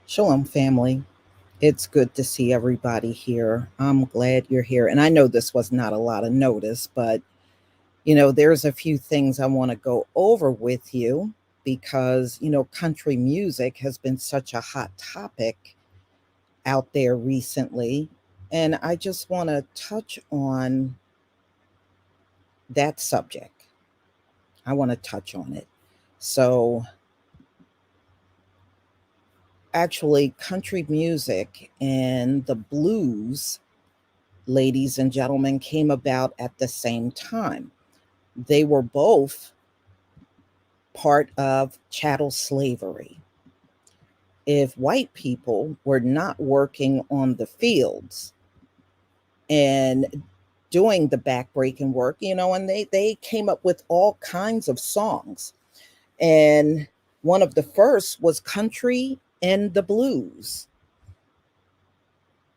Shalom, family. It's good to see everybody here. I'm glad you're here. And I know this was not a lot of notice, but there's a few things I want to go over with you because, country music has been such a hot topic out there recently. And I just want to touch on that subject. I want to touch on it. So, actually, country music and the blues, ladies and gentlemen, came about at the same time. They were both part of chattel slavery. If white people were not working on the fields and doing the backbreaking work, and they came up with all kinds of songs. And one of the first was country and the blues.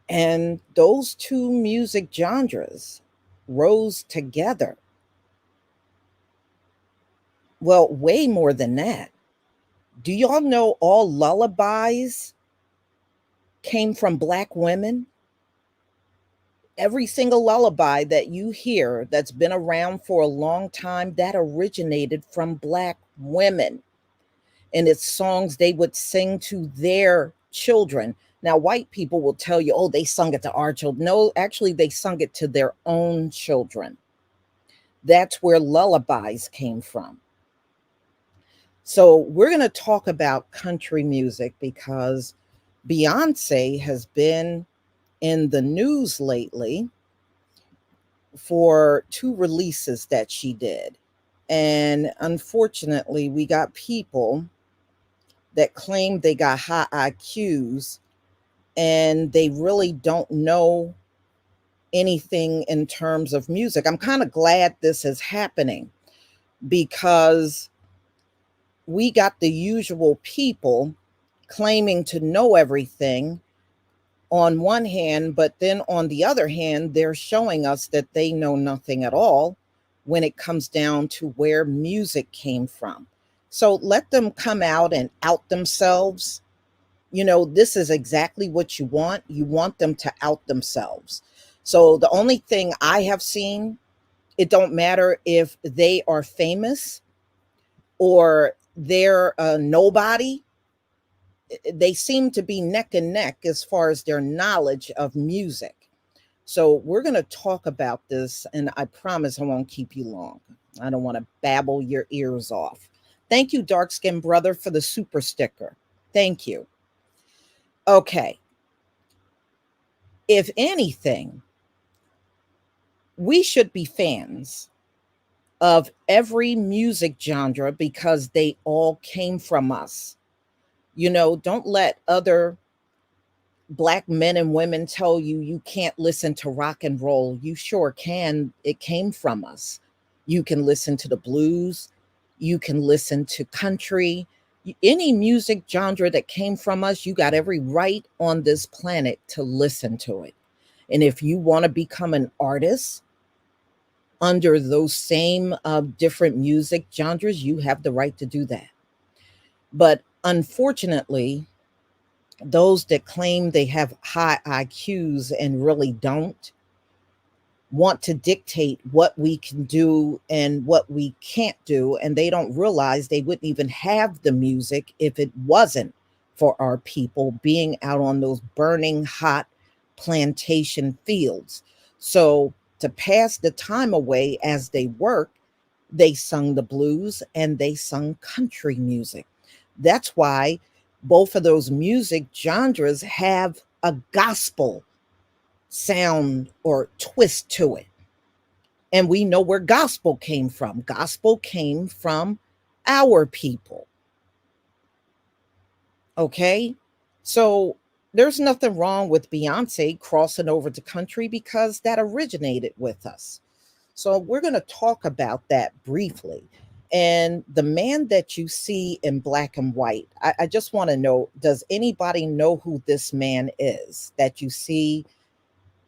And those two music genres rose together. Well, way more than that. Do y'all know all lullabies came from Black women? Every single lullaby that you hear that's been around for a long time, that originated from Black women. And it's songs they would sing to their children. Now, white people will tell you, oh, they sung it to our children. No, actually, they sung it to their own children. That's where lullabies came from. So, we're going to talk about country music because Beyonce has been in the news lately for two releases that she did. And unfortunately, we got people that claim they got high IQs and they really don't know anything in terms of music. I'm kind of glad this is happening because we got the usual people claiming to know everything on one hand, but then on the other hand, they're showing us that they know nothing at all when it comes down to where music came from. So let them come out and out themselves. This is exactly what you want. You want them to out themselves. So the only thing I have seen, it don't matter if they are famous or they're a nobody, they seem to be neck and neck as far as their knowledge of music. So we're going to talk about this, and I promise I won't keep you long. I don't want to babble your ears off. Thank you, dark skinned brother, for the super sticker. Thank you. Okay. If anything, we should be fans of every music genre because they all came from us. Don't let other Black men and women tell you you can't listen to rock and roll. You sure can. It came from us. You can listen to the blues, you can listen to country, any music genre that came from us. You got every right on this planet to listen to it. And if you want to become an artist under those same different music genres, you have the right to do that. But unfortunately, those that claim they have high IQs and really don't want to dictate what we can do and what we can't do. And they don't realize they wouldn't even have the music if it wasn't for our people being out on those burning hot plantation fields. So, to pass the time away as they work, they sung the blues and they sung country music. That's why both of those music genres have a gospel sound or twist to it. And we know where gospel came from. Gospel came from our people. Okay. So there's nothing wrong with Beyonce crossing over to country because that originated with us. So we're going to talk about that briefly. And the man that you see in black and white, I just want to know, does anybody know who this man is that you see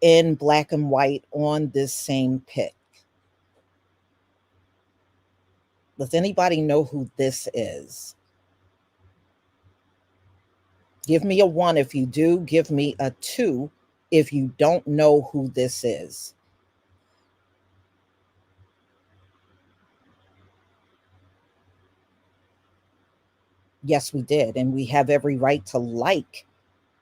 in black and white on this same pic? Does anybody know who this is? Give me a one if you do. Give me a two if you don't know who this is. Yes, we did. And we have every right to like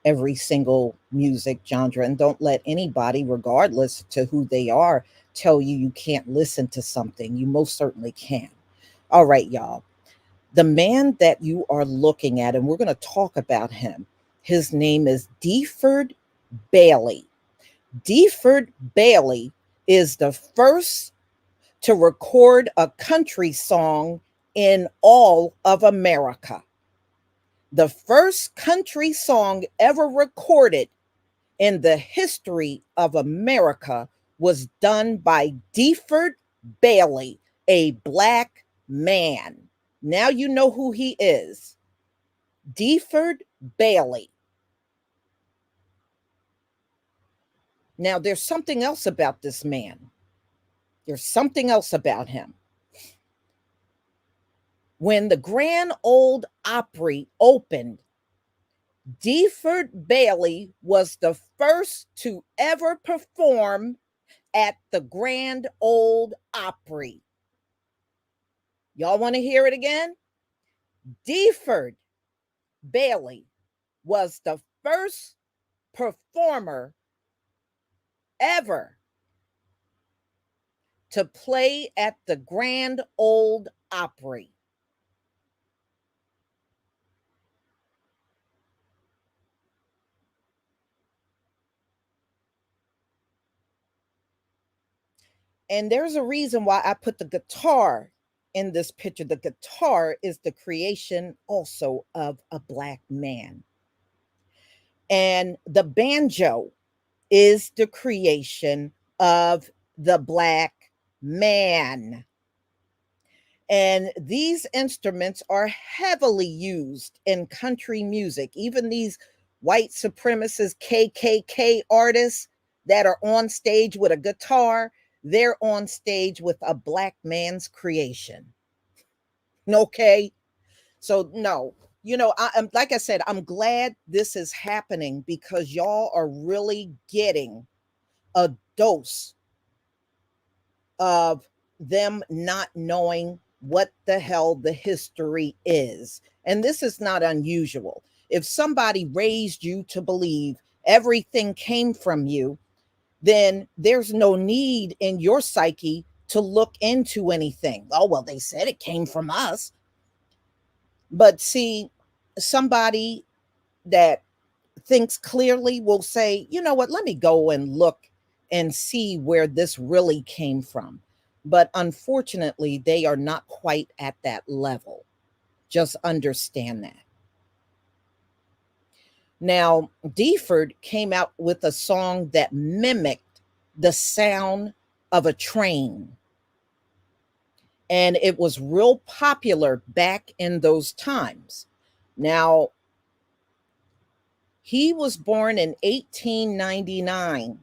every single music genre, and don't let anybody, regardless to who they are, tell you you can't listen to something. You most certainly can. All right, y'all. The man that you are looking at, and we're going to talk about him, his name is Deford Bailey. Deford Bailey is the first to record a country song in all of America. The first country song ever recorded in the history of America was done by Deford Bailey, a black man. Now you know who he is. Deford Bailey. Now there's something else about this man. There's something else about him. When the Grand Ole Opry opened, Deford Bailey was the first to ever perform at the Grand Ole Opry. Y'all want to hear it again? Deford Bailey was the first performer ever to play at the Grand Ole Opry. And there's a reason why I put the guitar in this picture. The guitar is the creation also of a black man. And the banjo is the creation of the black man. And these instruments are heavily used in country music. Even these white supremacist KKK artists that are on stage with a guitar, they're on stage with a black man's creation. Okay. So, no, I'm like I said, I'm glad this is happening because y'all are really getting a dose of them not knowing what the hell the history is. And this is not unusual. If somebody raised you to believe everything came from you, then there's no need in your psyche to look into anything. Oh, well, they said it came from us. But see, somebody that thinks clearly will say, you know what, let me go and look and see where this really came from. But unfortunately, they are not quite at that level. Just understand that. Now, Deford came out with a song that mimicked the sound of a train. And it was real popular back in those times. Now, he was born in 1899.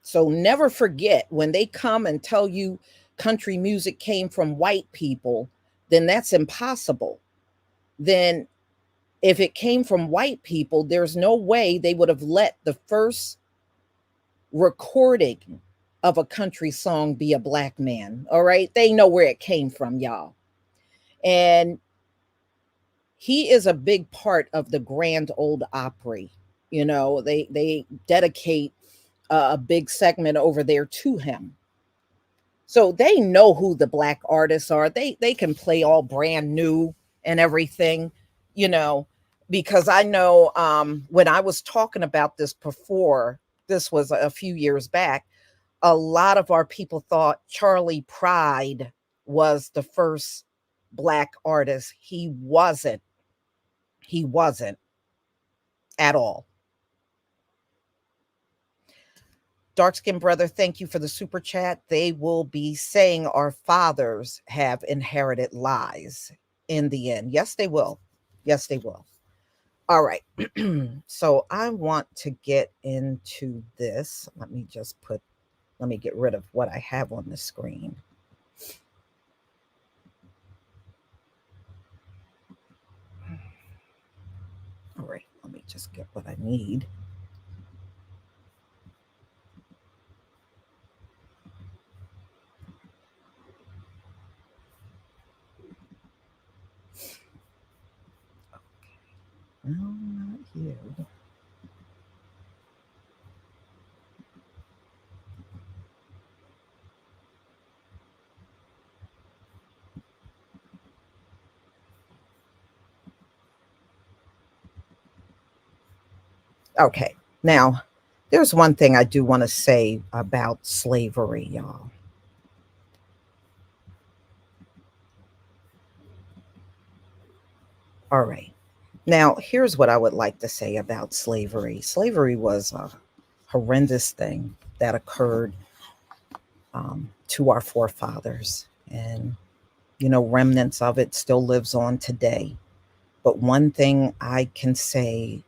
So never forget when they come and tell you country music came from white people, then that's impossible. Then if it came from white people, there's no way they would have let the first recording of a country song be a black man. All right. They know where it came from, y'all. And he is a big part of the Grand Ole Opry. They dedicate a big segment over there to him. So they know who the black artists are. They can play all brand new and everything, you know, because I know when I was talking about this before, this was a few years back, a lot of our people thought Charlie Pride was the first black artist. He wasn't. He wasn't at all. Dark Skin Brother, thank you for the super chat. They will be saying our fathers have inherited lies in the end. Yes, they will. Yes, they will. All right. So I want to get into this. Let me get rid of what I have on the screen. me just get what I need. No, not you. Okay. Now, there's one thing I do want to say about slavery, y'all. All right. Now, here's what I would like to say about slavery. Slavery was a horrendous thing that occurred to our forefathers. And, remnants of it still lives on today. But one thing I can say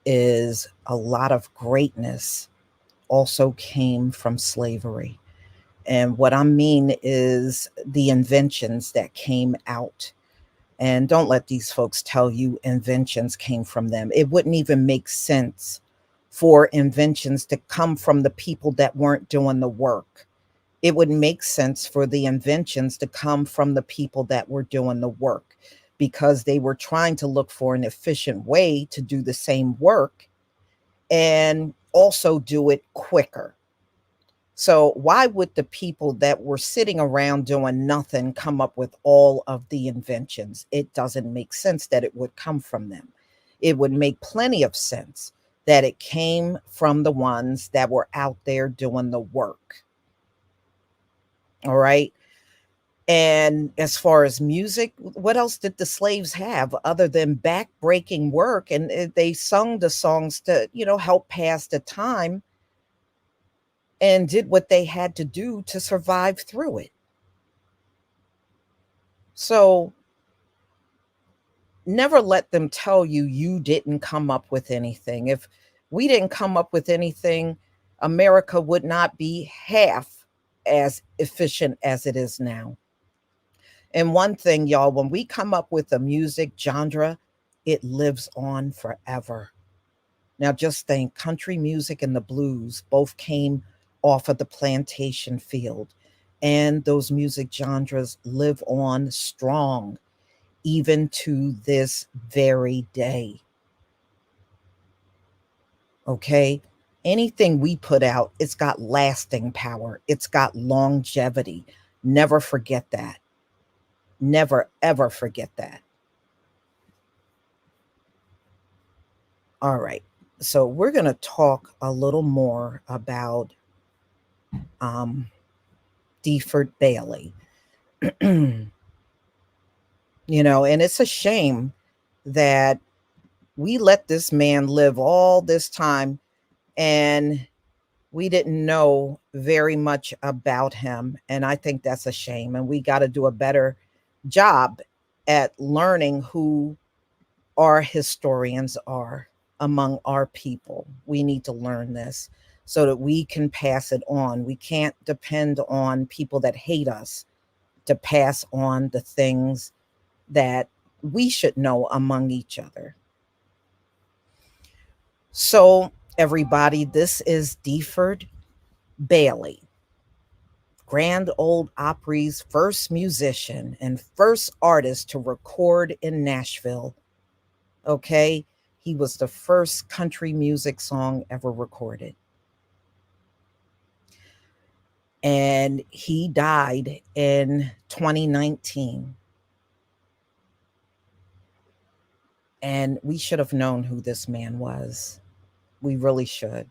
is a lot of greatness also came from slavery. And what I mean is the inventions that came out. And don't let these folks tell you inventions came from them. It wouldn't even make sense for inventions to come from the people that weren't doing the work. It would make sense for the inventions to come from the people that were doing the work because they were trying to look for an efficient way to do the same work and also do it quicker. So, why would the people that were sitting around doing nothing come up with all of the inventions? It doesn't make sense that it would come from them. It would make plenty of sense that it came from the ones that were out there doing the work. All right. And as far as music, what else did the slaves have other than back-breaking work? And they sung the songs to, help pass the time and did what they had to do to survive through it. So never let them tell you you didn't come up with anything. If we didn't come up with anything, America would not be half as efficient as it is now. And one thing, y'all, when we come up with a music genre, it lives on forever. Now, just think country music and the blues both came off of the plantation field, and those music genres live on strong even to this very day. Okay. Anything we put out, it's got lasting power, it's got longevity. Never forget that. Never, ever forget that. All right. So we're going to talk a little more about um, Deford Bailey. And it's a shame that we let this man live all this time and we didn't know very much about him. And I think that's a shame. And we got to do a better job at learning who our historians are among our people. We need to learn this so that we can pass it on. We can't depend on people that hate us to pass on the things that we should know among each other. So, everybody, this is Deford Bailey, Grand Old Opry's first musician and first artist to record in Nashville. Okay. He was the first country music song ever recorded. And he died in 2019. And we should have known who this man was. We really should.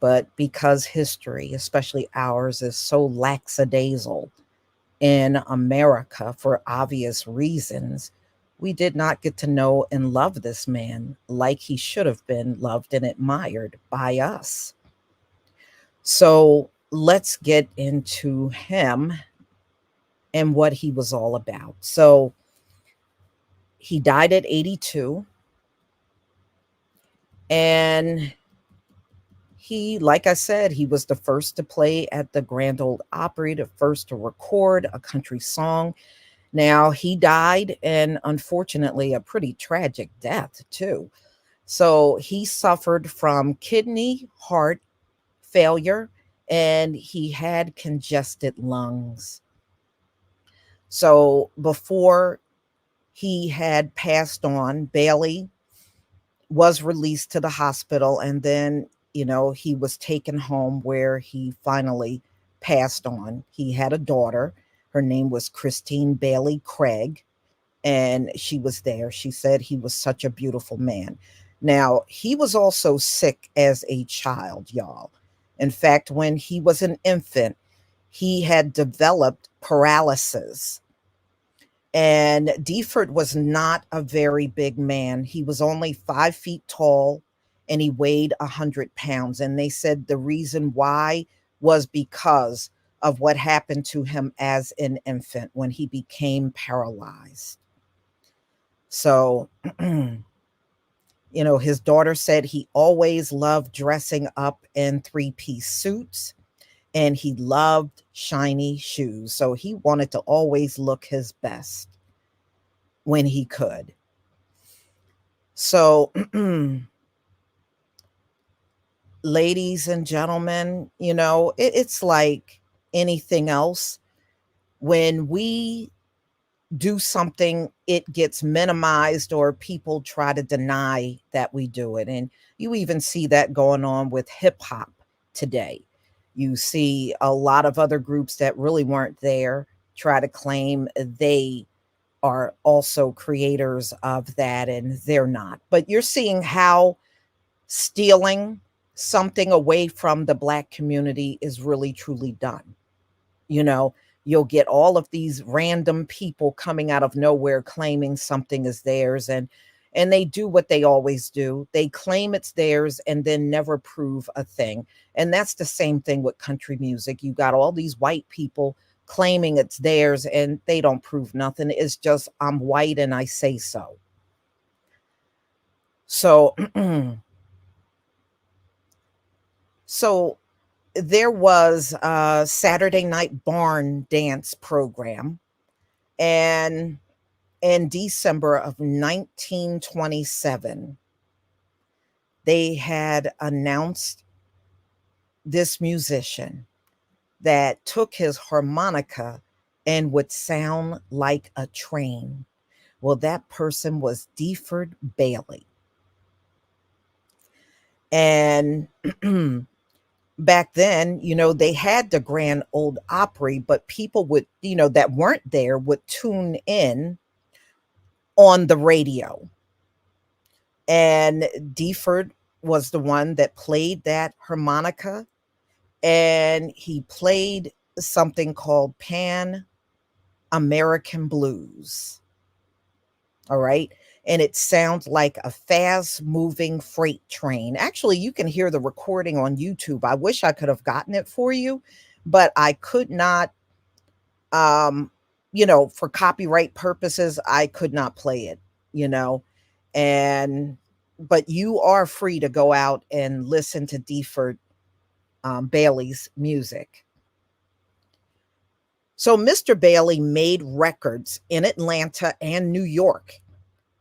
But because history, especially ours, is so lackadaisical in America for obvious reasons, we did not get to know and love this man like he should have been loved and admired by us. So let's get into him and what he was all about. So he died at 82. And he, like I said, he was the first to play at the Grand Ole Opry, the first to record a country song. Now, he died, and unfortunately, a pretty tragic death, too. So he suffered from kidney, heart failure, and he had congested lungs. So before he had passed on, Bailey was released to the hospital, and then, he was taken home where he finally passed on. He had a daughter. Her name was Christine Bailey Craig, and she was there. She said he was such a beautiful man. Now, he was also sick as a child, y'all. In fact, when he was an infant, he had developed paralysis. And Deford was not a very big man. He was only 5 feet tall and he weighed 100 pounds. And they said the reason why was because of what happened to him as an infant when he became paralyzed. So, his daughter said he always loved dressing up in three-piece suits and he loved shiny shoes. So he wanted to always look his best when he could. So, ladies and gentlemen, it's like anything else. When we do something, it gets minimized or people try to deny that we do it. And you even see that going on with hip hop today. You see a lot of other groups that really weren't there try to claim they are also creators of that, and they're not. But you're seeing how stealing something away from the Black community is really truly done. You know, you'll get all of these random people coming out of nowhere claiming something is theirs, and they do what they always do. They claim it's theirs and then never prove a thing. And that's the same thing with country music. You got all these white people claiming it's theirs and they don't prove nothing. It's just I'm white and I say so. So so there was a Saturday night barn dance program, and in December of 1927, they had announced this musician that took his harmonica and would sound like a train. Well, that person was Deford Bailey. And back then, they had the Grand Old Opry, but people would, that weren't there would tune in on the radio. And Deford was the one that played that harmonica, and he played something called Pan American Blues. All right. And it sounds like a fast moving freight train. Actually, you can hear the recording on YouTube. I wish I could have gotten it for you, but I could not. Um, for copyright purposes, I could not play it, you know, and but you are free to go out and listen to Deford Bailey's music. So Mr. Bailey made records in Atlanta and New York.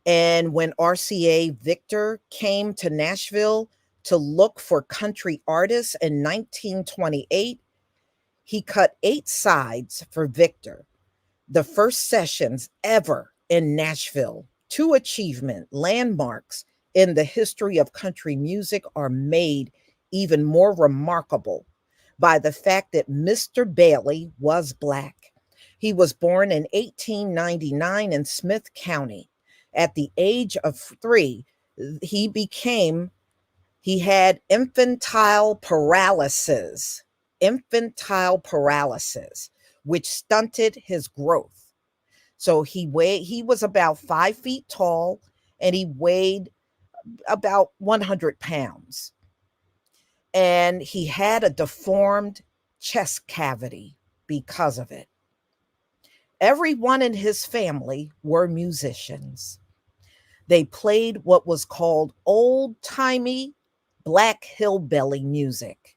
And when RCA Victor came to Nashville to look for country artists in 1928, he cut 8 sides for Victor, the first sessions ever in Nashville. Two achievement landmarks in the history of country music are made even more remarkable by the fact that Mr. Bailey was Black. He was born in 1899 in Smith County. At the age of 3, he became he had infantile paralysis, which stunted his growth. So he was about 5 feet tall and he weighed about 100 pounds. And he had a deformed chest cavity because of it. Everyone in his family were musicians. They played what was called old timey black hillbilly music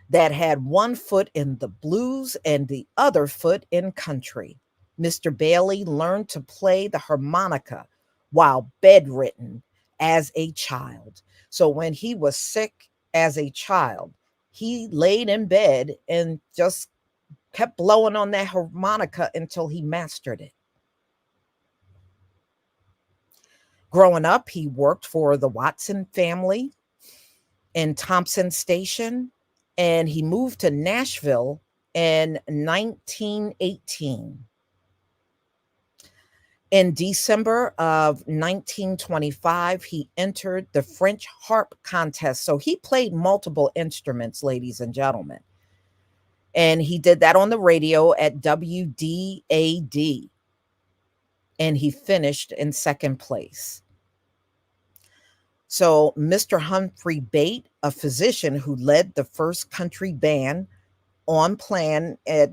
that had one foot in the blues and the other foot in country. Mr. Bailey learned to play the harmonica while bedridden as a child. So when he was sick as a child, he laid in bed and just kept blowing on that harmonica until he mastered it. Growing up, he worked for the Watson family in Thompson Station, and he moved to Nashville in 1918. In December of 1925, he entered the French harp contest. So he played multiple instruments, ladies and gentlemen. And he did that on the radio at WDAD. And he finished in second place. So, Mr. Humphrey Bate, a physician who led the first country band on plan at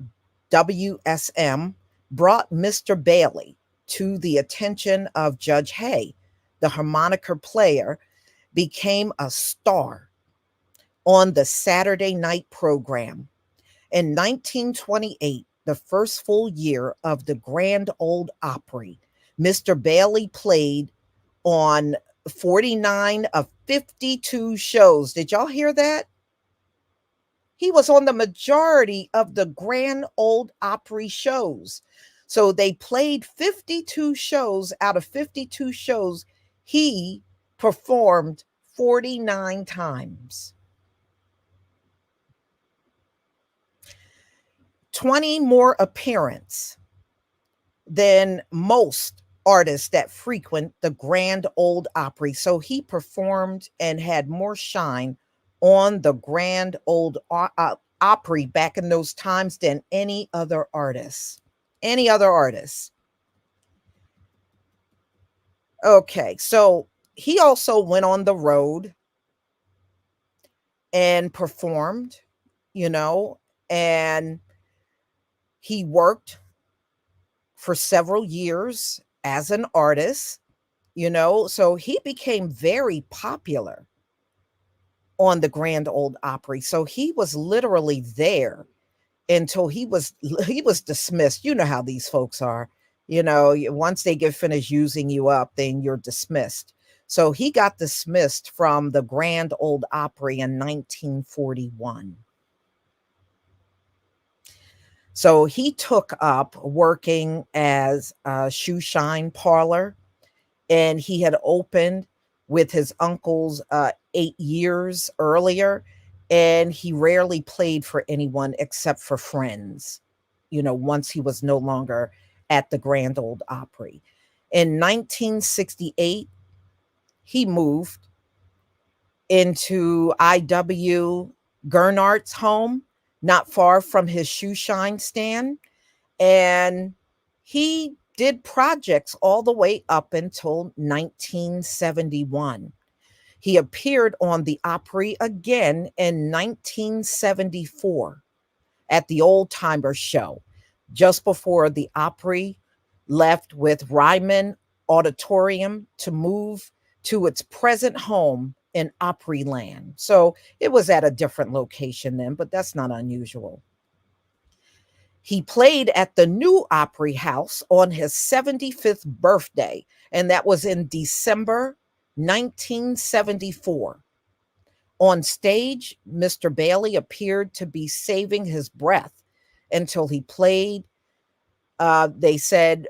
WSM, brought Mr. Bailey to the attention of Judge Hay. The harmonica player became a star on the Saturday night program. In 1928, the first full year of the Grand Ole Opry, Mr. Bailey played on 49 of 52 shows. Did y'all hear that? He was on the majority of the Grand Ole Opry shows. So they played 52 shows. Out of 52 shows, he performed 49 times. 20 more appearance than most artists that frequent the Grand Ole Opry. So he performed and had more shine on the Grand Ole Opry back in those times than any other artist. Any other artist. Okay, so he also went on the road and performed, you know, and he worked for several years as an artist, you know, so he became very popular on the Grand Ole Opry. So he was literally there until he was dismissed. You know how these folks are. You know, once they get finished using you up, then you're dismissed. So he got dismissed from the Grand Ole Opry in 1941. So he took up working as a shoe shine parlor, and he had opened with his uncle's 8 years earlier, and he rarely played for anyone except for friends, you know, once he was no longer at the Grand Ole Opry. In 1968, he moved into I.W. Gernardt's home, not far from his shoe shine stand, and he did projects all the way up until 1971. He appeared on the Opry again in 1974 at the Old Timer Show, just before the Opry left with Ryman Auditorium to move to its present home in Opryland. So it was at a different location then, but that's not unusual. He played at the new Opry House on his 75th birthday, and that was in December 1974. On stage, Mr. Bailey appeared to be saving his breath until he played. They said,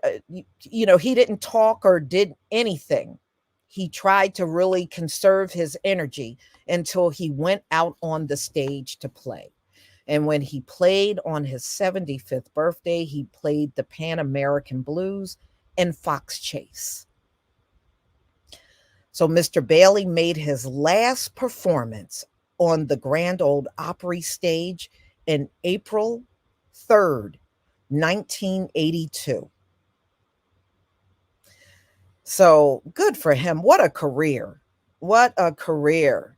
you know, he didn't talk or did anything. He tried to really conserve his energy until he went out on the stage to play. And when he played on his 75th birthday, he played the Pan American Blues and Fox Chase. So Mr. Bailey made his last performance on the Grand Ole Opry stage in April 3rd, 1982. So good for him. What a career. What a career.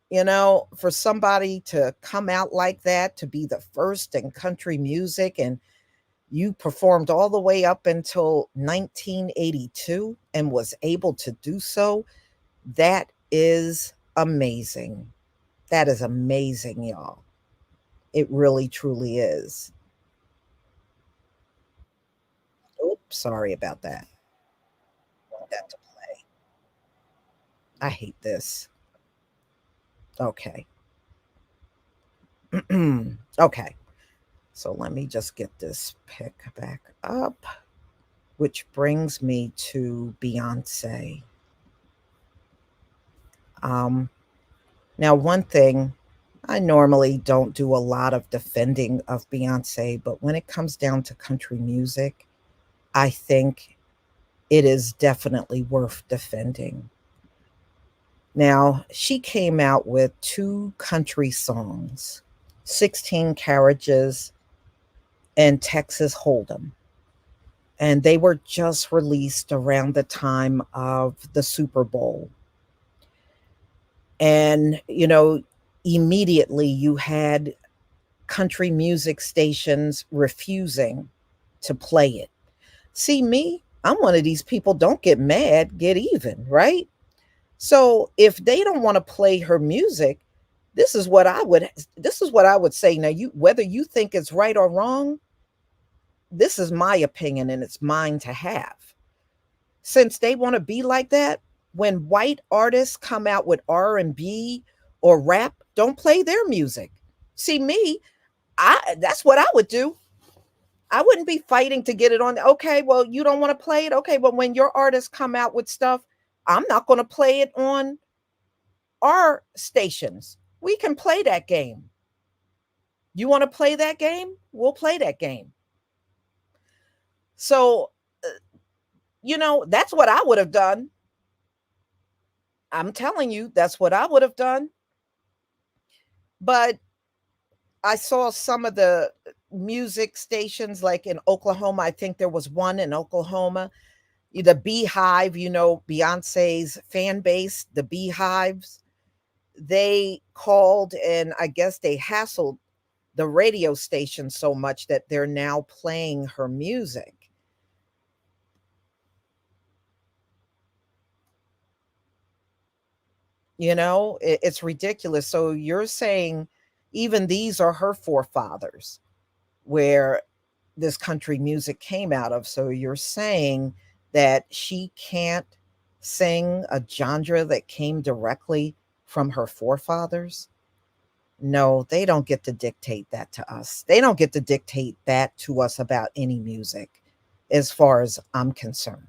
You know, for somebody to come out like that, to be the first in country music, and you performed all the way up until 1982 and was able to do so, that is amazing. That is amazing, y'all. It really, truly is. Oops, sorry about that. Want that to play. I hate this. Okay. Okay. So let me just get this pick back up, which brings me to Beyonce. Um, Now, one thing, I normally don't do a lot of defending of Beyonce, but when it comes down to country music, I think it is definitely worth defending. Now, she came out with two country songs, 16 Carriages and Texas Hold'em. And they were just released around the time of the Super Bowl. And, immediately you had country music stations refusing to play it. See me, I'm one of these people, don't get mad, get even, right? So if they don't want to play her music, this is what I would say. Now, you whether you think it's right or wrong, this is my opinion and it's mine to have. Since they want to be like that, when white artists come out with R&B or rap, don't play their music. See me, I that's what I would do. I wouldn't be fighting to get it on. Okay, well, you don't want to play it. Okay, but when your artists come out with stuff, I'm not going to play it on our stations. We can play that game. You want to play that game? We'll play that game. So, that's what I would have done. I'm telling you, that's what I would have done. But I saw some of the music stations like in Oklahoma. I think there was one in Oklahoma. The Beehive, Beyonce's fan base, the Beehives, they called and I guess they hassled the radio station so much that they're now playing her music. It's ridiculous. So you're saying even these are her forefathers where this country music came out of. So you're saying that she can't sing a genre that came directly from her forefathers? No, they don't get to dictate that to us. They don't get to dictate that to us about any music, as far as I'm concerned.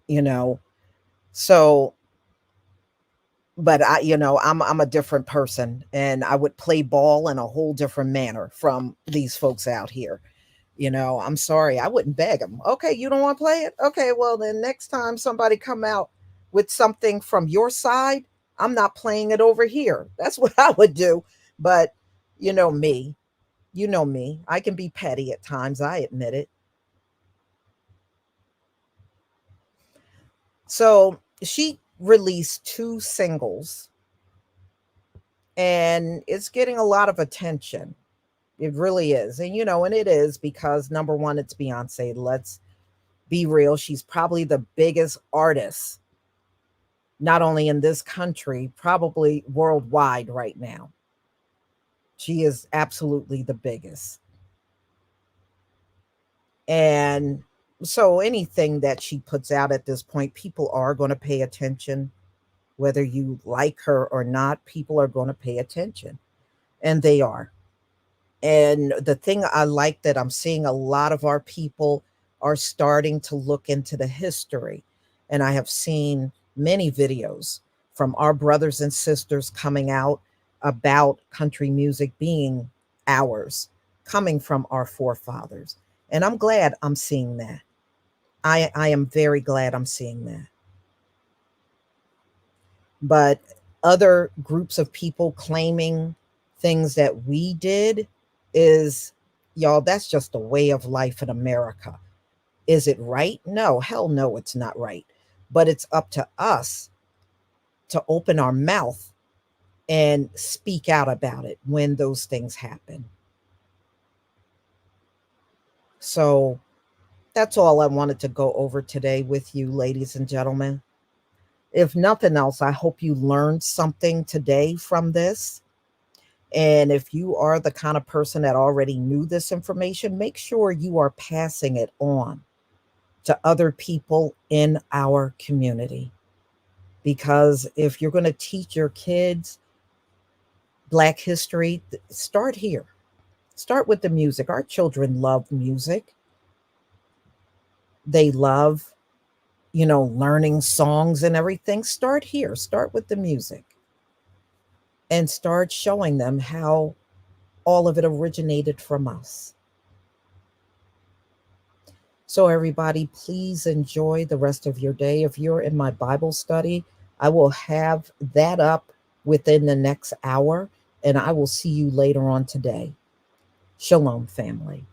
You know, so but I'm a different person, and I would play ball in a whole different manner from these folks out here. I'm sorry, I wouldn't beg them. Okay, you don't want to play it? Okay, well then next time somebody come out with something from your side, I'm not playing it over here. That's what I would do. But you know me, I can be petty at times, I admit it. So she released two singles and it's getting a lot of attention. It really is. And it is because number one, it's Beyonce. Let's be real. She's probably the biggest artist, not only in this country, probably worldwide right now. She is absolutely the biggest. And so anything that she puts out at this point, people are going to pay attention. Whether you like her or not, people are going to pay attention. And they are. And the thing I like that I'm seeing a lot of our people are starting to look into the history. And I have seen many videos from our brothers and sisters coming out about country music being ours, coming from our forefathers. And I'm glad I'm seeing that. I am very glad I'm seeing that. But other groups of people claiming things that we did is, y'all, that's just a way of life in America. Is it right? No, hell no, it's not right. But it's up to us to open our mouth and speak out about it when those things happen. So that's all I wanted to go over today with you, ladies and gentlemen. If nothing else, I hope you learned something today from this. And if you are the kind of person that already knew this information, make sure you are passing it on to other people in our community. Because if you're going to teach your kids Black history, start here. Start with the music. Our children love music. They love, learning songs and everything. Start here. Start with the music and start showing them how all of it originated from us. So, everybody, please enjoy the rest of your day. If you're in my Bible study, I will have that up within the next hour, and I will see you later on today. Shalom, family.